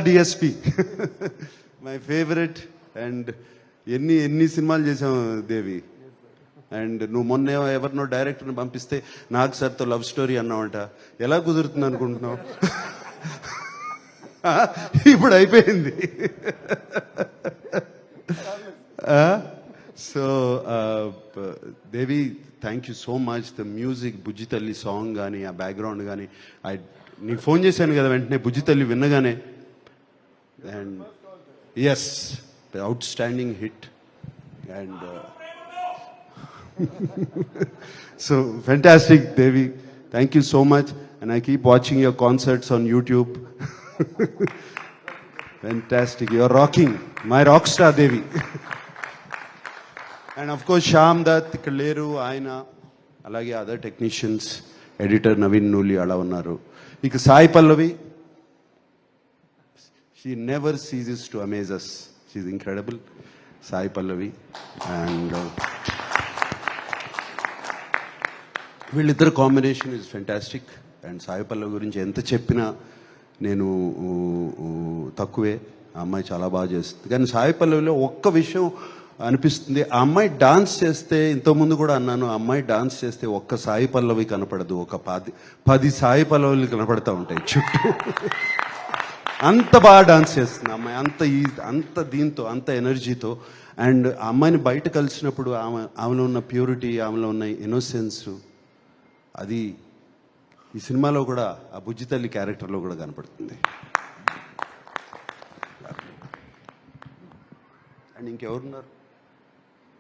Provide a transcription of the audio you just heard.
DSP my favourite. And ఎన్ని సినిమాలు చేసాం దేవి. అండ్ నువ్వు మొన్న ఎవరినో డైరెక్టర్ని పంపిస్తే నాకు సార్తో లవ్ స్టోరీ అన్నావంట. ఎలా కుదురుతుంది అనుకుంటున్నావు? ఇప్పుడు అయిపోయింది. So Devi, thank you so much. The music, బుజ్జితల్లి సాంగ్ కానీ ఆ బ్యాక్గ్రౌండ్ కానీ, నీకు ఫోన్ చేశాను కదా వెంటనే బుజ్జితల్లి విన్నగానే. And yes, outstanding hit. And so fantastic, Devi. Thank you so much, and I keep watching your concerts on YouTube. Fantastic, you're rocking, my rock star Devi. And of course Shyam Dutt, Kaleru, Aina, alage other technicians, editor Naveen Nuli ala unnaru. Ika Sai Pallavi, she never ceases to amaze us. She's incredible, Sai Pallavi. And వీళ్ళిద్దరు combination is fantastic. And Sai Pallavi గురించి ఎంత చెప్పినా నేను తక్కువే. ఆ అమ్మాయి చాలా బాగా చేస్తుంది. కానీ సాయి పల్లవిలో ఒక్క విషయం అనిపిస్తుంది, ఆ అమ్మాయి డాన్స్ చేస్తే, ఇంతకుముందు కూడా అన్నాను, ఆ అమ్మాయి డాన్స్ చేస్తే ఒక్క సాయి పల్లవి కనపడదు, ఒక 10 సాయి పల్లవులు కనపడతా ఉంటాయి చుట్టూ. అంత బాగా డాన్స్ చేస్తుంది అమ్మాయి, అంత దీంతో, అంత ఎనర్జీతో. అండ్ ఆ అమ్మాయిని బయట కలిసినప్పుడు ఆమెలో ఉన్న ప్యూరిటీ, ఆమెలో ఉన్న ఇన్నోసెన్స్, అది ఈ సినిమాలో కూడా ఆ బుజ్జితల్లి క్యారెక్టర్లో కూడా కనపడుతుంది. అండ్ ఇంకెవరున్నారు?